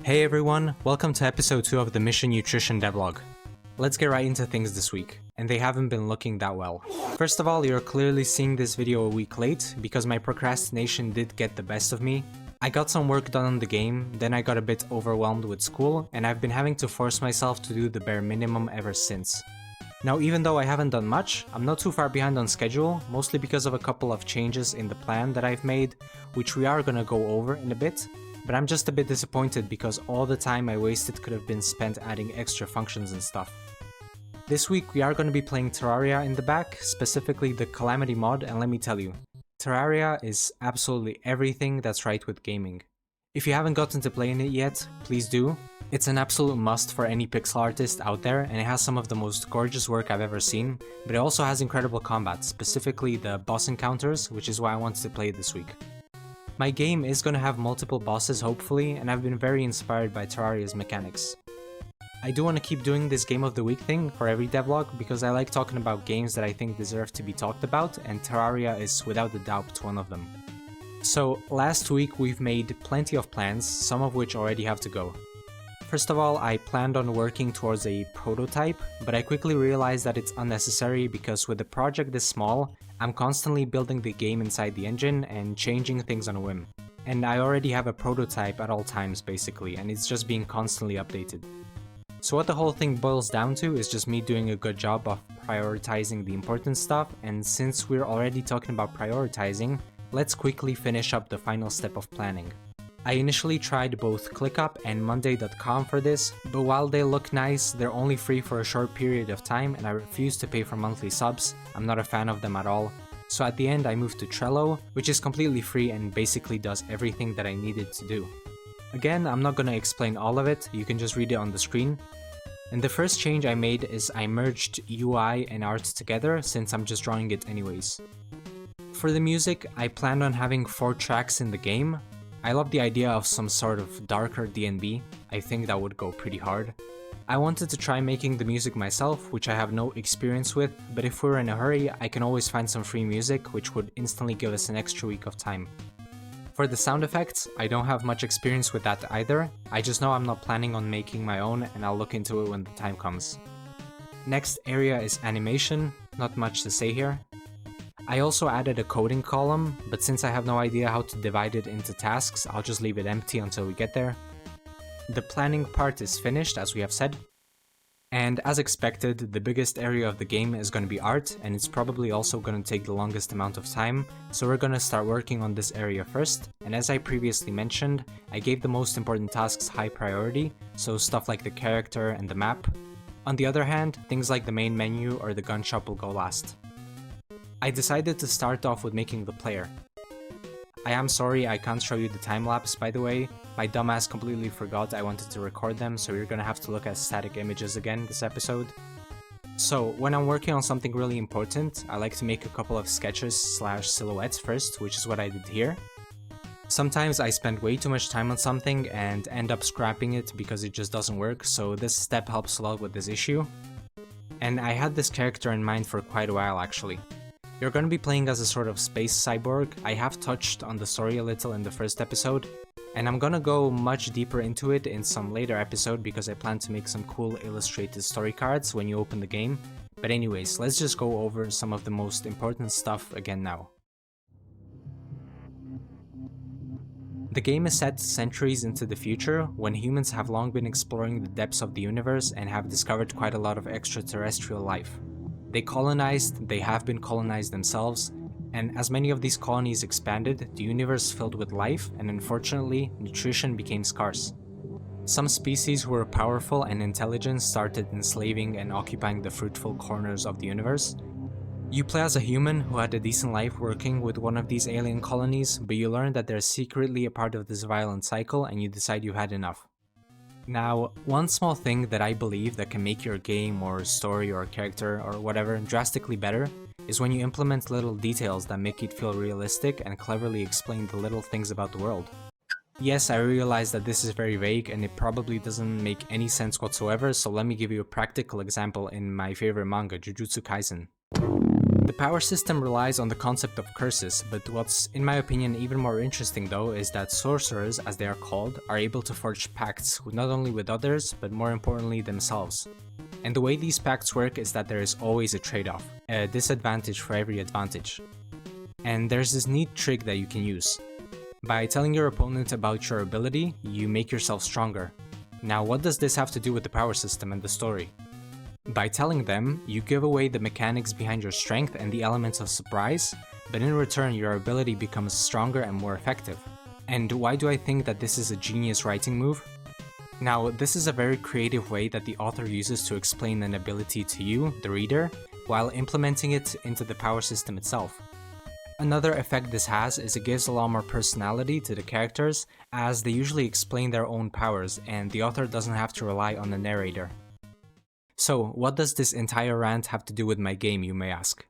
Hey everyone, welcome to episode 2 of the Mission Nutrition Devlog. Let's get right into things this week, and they haven't been looking that well. First of all, you're clearly seeing this video a week late, because my procrastination did get the best of me. I got some work done on the game, then I got a bit overwhelmed with school, and I've been having to force myself to do the bare minimum ever since. Now, even though I haven't done much, I'm not too far behind on schedule, mostly because of a couple of changes in the plan that I've made, which we are gonna go over in a bit. But I'm just a bit disappointed because all the time I wasted could have been spent adding extra functions and stuff. This week we are going to be playing Terraria in the back, specifically the Calamity mod, and let me tell you, Terraria is absolutely everything that's right with gaming. If you haven't gotten to playing it yet, please do. It's an absolute must for any pixel artist out there, and it has some of the most gorgeous work I've ever seen, but it also has incredible combat, specifically the boss encounters, which is why I wanted to play it this week. My game is going to have multiple bosses hopefully, and I've been very inspired by Terraria's mechanics. I do want to keep doing this Game of the Week thing for every devlog because I like talking about games that I think deserve to be talked about, and Terraria is without a doubt one of them. So last week we've made plenty of plans, some of which already have to go. First of all, I planned on working towards a prototype, but I quickly realized that it's unnecessary because with a project this small, I'm constantly building the game inside the engine and changing things on a whim. And I already have a prototype at all times basically, and it's just being constantly updated. So what the whole thing boils down to is just me doing a good job of prioritizing the important stuff, and since we're already talking about prioritizing, let's quickly finish up the final step of planning. I initially tried both ClickUp and Monday.com for this, but while they look nice, they're only free for a short period of time and I refuse to pay for monthly subs. I'm not a fan of them at all. So at the end I moved to Trello, which is completely free and basically does everything that I needed to do. Again, I'm not gonna explain all of it, you can just read it on the screen. And the first change I made is I merged UI and art together since I'm just drawing it anyways. For the music, I planned on having 4 tracks in the game. I love the idea of some sort of darker D&B, I think that would go pretty hard. I wanted to try making the music myself, which I have no experience with, but if we're in a hurry, I can always find some free music, which would instantly give us an extra week of time. For the sound effects, I don't have much experience with that either, I just know I'm not planning on making my own and I'll look into it when the time comes. Next area is animation, not much to say here. I also added a coding column, but since I have no idea how to divide it into tasks, I'll just leave it empty until we get there. The planning part is finished, as we have said. And as expected, the biggest area of the game is going to be art, and it's probably also going to take the longest amount of time, so we're going to start working on this area first, and as I previously mentioned, I gave the most important tasks high priority, so stuff like the character and the map. On the other hand, things like the main menu or the gun shop will go last. I decided to start off with making the player. I am sorry I can't show you the time-lapse by the way, my dumbass completely forgot I wanted to record them, so you're gonna have to look at static images again this episode. So, when I'm working on something really important, I like to make a couple of sketches/silhouettes first, which is what I did here. Sometimes I spend way too much time on something and end up scrapping it because it just doesn't work, so this step helps a lot with this issue. And I had this character in mind for quite a while actually. You're going to be playing as a sort of space cyborg. I have touched on the story a little in the first episode, and I'm gonna go much deeper into it in some later episode because I plan to make some cool illustrated story cards when you open the game. But anyways, let's just go over some of the most important stuff again now. The game is set centuries into the future, when humans have long been exploring the depths of the universe and have discovered quite a lot of extraterrestrial life. They have been colonized themselves, and as many of these colonies expanded, the universe filled with life, and unfortunately, nutrition became scarce. Some species who were powerful and intelligent started enslaving and occupying the fruitful corners of the universe. You play as a human who had a decent life working with one of these alien colonies, but you learn that they're secretly a part of this violent cycle and you decide you had enough. Now, one small thing that I believe that can make your game or story or character or whatever drastically better is when you implement little details that make it feel realistic and cleverly explain the little things about the world. Yes, I realize that this is very vague and it probably doesn't make any sense whatsoever, so let me give you a practical example in my favorite manga, Jujutsu Kaisen. The power system relies on the concept of curses, but what's, in my opinion, even more interesting though is that sorcerers, as they are called, are able to forge pacts not only with others, but more importantly themselves. And the way these pacts work is that there is always a trade-off, a disadvantage for every advantage. And there's this neat trick that you can use. By telling your opponent about your ability, you make yourself stronger. Now, what does this have to do with the power system and the story? By telling them, you give away the mechanics behind your strength and the elements of surprise, but in return your ability becomes stronger and more effective. And why do I think that this is a genius writing move? Now, this is a very creative way that the author uses to explain an ability to you, the reader, while implementing it into the power system itself. Another effect this has is it gives a lot more personality to the characters, as they usually explain their own powers and the author doesn't have to rely on the narrator. So, what does this entire rant have to do with my game, you may ask?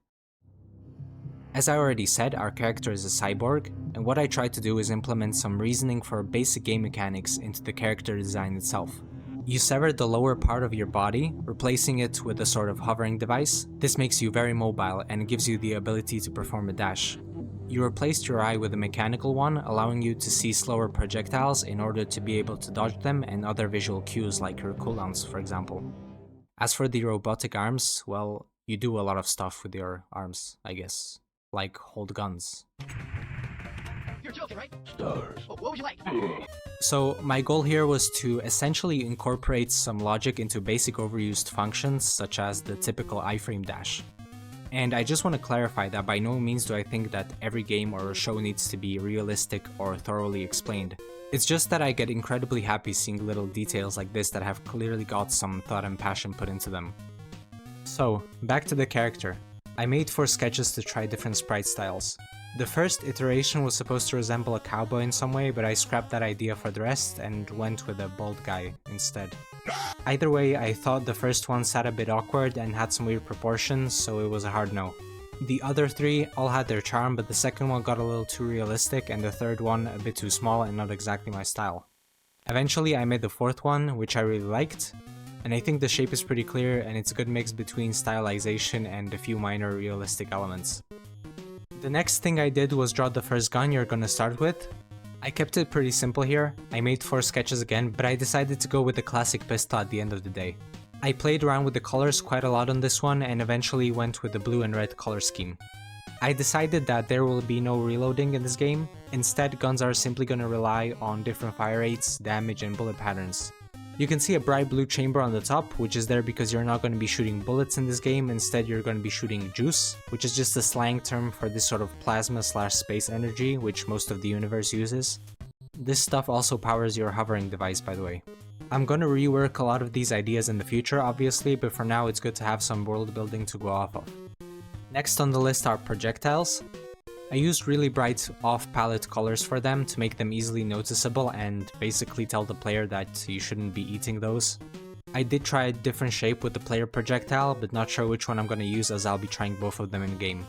As I already said, our character is a cyborg, and what I tried to do is implement some reasoning for basic game mechanics into the character design itself. You severed the lower part of your body, replacing it with a sort of hovering device. This makes you very mobile and gives you the ability to perform a dash. You replaced your eye with a mechanical one, allowing you to see slower projectiles in order to be able to dodge them and other visual cues like your cooldowns, for example. As for the robotic arms, well, you do a lot of stuff with your arms, I guess. Like hold guns. You're joking, right? Stars. Oh, what would you like? So my goal here was to essentially incorporate some logic into basic overused functions such as the typical iframe dash. And I just want to clarify that by no means do I think that every game or show needs to be realistic or thoroughly explained. It's just that I get incredibly happy seeing little details like this that have clearly got some thought and passion put into them. So, back to the character. I made 4 sketches to try different sprite styles. The first iteration was supposed to resemble a cowboy in some way, but I scrapped that idea for the rest and went with a bald guy instead. Either way, I thought the first one sat a bit awkward and had some weird proportions, so it was a hard no. The other 3 all had their charm, but the second one got a little too realistic and the third one a bit too small and not exactly my style. Eventually I made the 4th one, which I really liked, and I think the shape is pretty clear and it's a good mix between stylization and a few minor realistic elements. The next thing I did was draw the first gun you're gonna start with. I kept it pretty simple here. I made 4 sketches again, but I decided to go with the classic pistol at the end of the day. I played around with the colors quite a lot on this one and eventually went with the blue and red color scheme. I decided that there will be no reloading in this game. Instead, guns are simply gonna rely on different fire rates, damage and bullet patterns. You can see a bright blue chamber on the top, which is there because you're not going to be shooting bullets in this game, instead you're going to be shooting juice, which is just a slang term for this sort of plasma/space energy, which most of the universe uses. This stuff also powers your hovering device, by the way. I'm going to rework a lot of these ideas in the future, obviously, but for now it's good to have some world building to go off of. Next on the list are projectiles. I used really bright off-palette colors for them to make them easily noticeable and basically tell the player that you shouldn't be eating those. I did try a different shape with the player projectile, but not sure which one I'm going to use as I'll be trying both of them in game.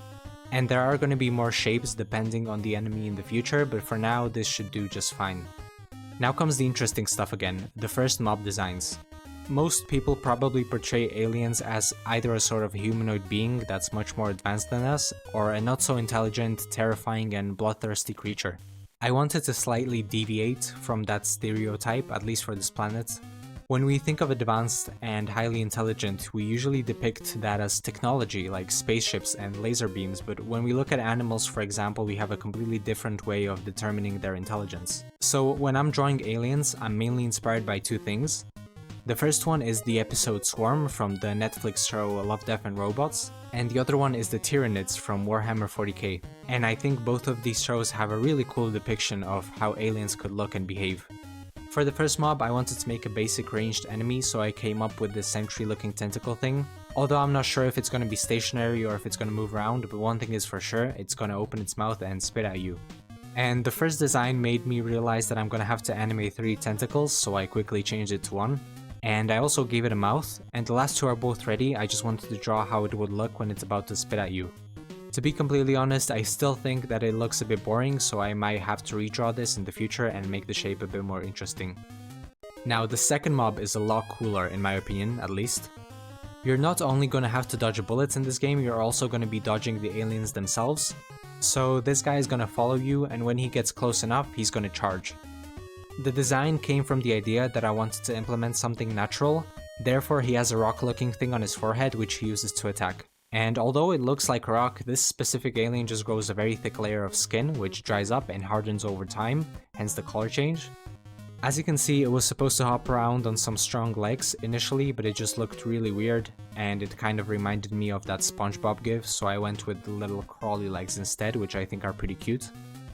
And there are going to be more shapes depending on the enemy in the future, but for now this should do just fine. Now comes the interesting stuff again, the first mob designs. Most people probably portray aliens as either a sort of humanoid being that's much more advanced than us, or a not so intelligent, terrifying and bloodthirsty creature. I wanted to slightly deviate from that stereotype, at least for this planet. When we think of advanced and highly intelligent, we usually depict that as technology, like spaceships and laser beams, but when we look at animals, for example, we have a completely different way of determining their intelligence. So when I'm drawing aliens, I'm mainly inspired by 2 things. The first one is the episode Swarm from the Netflix show Love, Death and Robots, and the other one is the Tyranids from Warhammer 40k. And I think both of these shows have a really cool depiction of how aliens could look and behave. For the first mob, I wanted to make a basic ranged enemy, so I came up with this sentry looking tentacle thing. Although I'm not sure if it's going to be stationary or if it's going to move around, but one thing is for sure, it's going to open its mouth and spit at you. And the first design made me realize that I'm going to have to animate 3 tentacles, so I quickly changed it to 1. And I also gave it a mouth, and the last 2 are both ready. I just wanted to draw how it would look when it's about to spit at you. To be completely honest, I still think that it looks a bit boring, so I might have to redraw this in the future and make the shape a bit more interesting. Now, the second mob is a lot cooler, in my opinion, at least. You're not only going to have to dodge bullets in this game, you're also going to be dodging the aliens themselves. So this guy is going to follow you, and when he gets close enough, he's going to charge. The design came from the idea that I wanted to implement something natural, therefore he has a rock-looking thing on his forehead which he uses to attack. And although it looks like rock, this specific alien just grows a very thick layer of skin which dries up and hardens over time, hence the color change. As you can see, it was supposed to hop around on some strong legs initially, but it just looked really weird, and it kind of reminded me of that SpongeBob gif, so I went with the little crawly legs instead, which I think are pretty cute.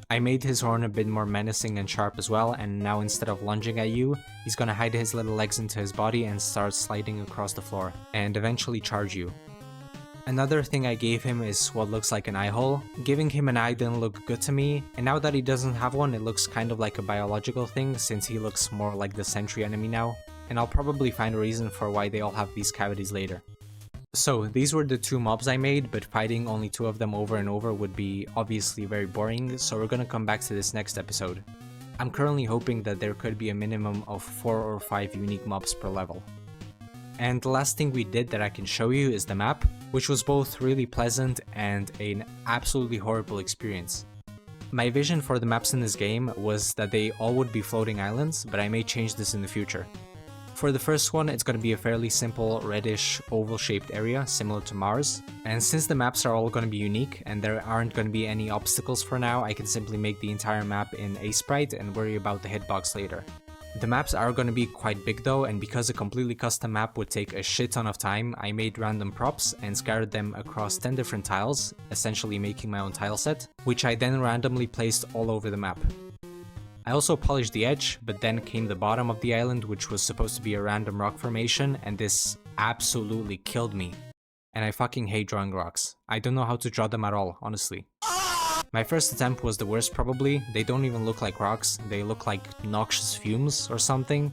I made his horn a bit more menacing and sharp as well, and now instead of lunging at you, he's gonna hide his little legs into his body and start sliding across the floor, and eventually charge you. Another thing I gave him is what looks like an eye hole. Giving him an eye didn't look good to me, and now that he doesn't have one, it looks kind of like a biological thing since he looks more like the sentry enemy now, and I'll probably find a reason for why they all have these cavities later. So these were the two mobs I made, but fighting only two of them over and over would be obviously very boring, so we're gonna come back to this next episode. I'm currently hoping that there could be a minimum of 4 or 5 unique mobs per level. And the last thing we did that I can show you is the map, which was both really pleasant and an absolutely horrible experience. My vision for the maps in this game was that they all would be floating islands, but I may change this in the future. For the first one, it's going to be a fairly simple reddish oval shaped area similar to Mars, and since the maps are all going to be unique and there aren't going to be any obstacles for now, I can simply make the entire map in a sprite and worry about the hitbox later. The maps are going to be quite big though, and because a completely custom map would take a shit ton of time, I made random props and scattered them across 10 different tiles, essentially making my own tile set, which I then randomly placed all over the map. I also polished the edge, but then came the bottom of the island, which was supposed to be a random rock formation, and this absolutely killed me. And I fucking hate drawing rocks. I don't know how to draw them at all, honestly. My first attempt was the worst probably. They don't even look like rocks, they look like noxious fumes or something.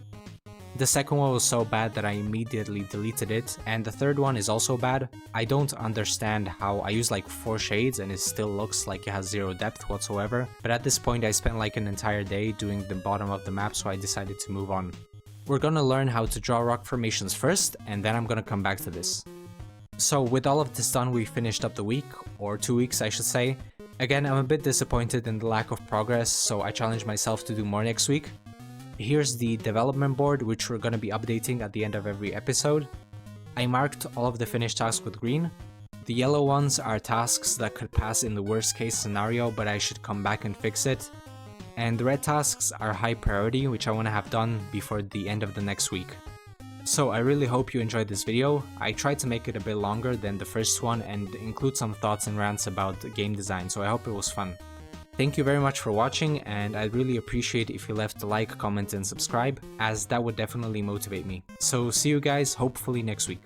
The second one was so bad that I immediately deleted it, and the third one is also bad. I don't understand how I use like 4 shades and it still looks like it has 0 depth whatsoever, but at this point I spent like an entire day doing the bottom of the map, so I decided to move on. We're gonna learn how to draw rock formations first, and then I'm gonna come back to this. So with all of this done, we finished up the week, or 2 weeks I should say. Again, I'm a bit disappointed in the lack of progress, so I challenged myself to do more next week. Here's the development board, which we're going to be updating at the end of every episode. I marked all of the finished tasks with green. The yellow ones are tasks that could pass in the worst case scenario, but I should come back and fix it. And the red tasks are high priority, which I want to have done before the end of the next week. So I really hope you enjoyed this video. I tried to make it a bit longer than the first one and include some thoughts and rants about game design, so I hope it was fun. Thank you very much for watching, and I'd really appreciate if you left a like, comment and subscribe, as that would definitely motivate me. So see you guys hopefully next week.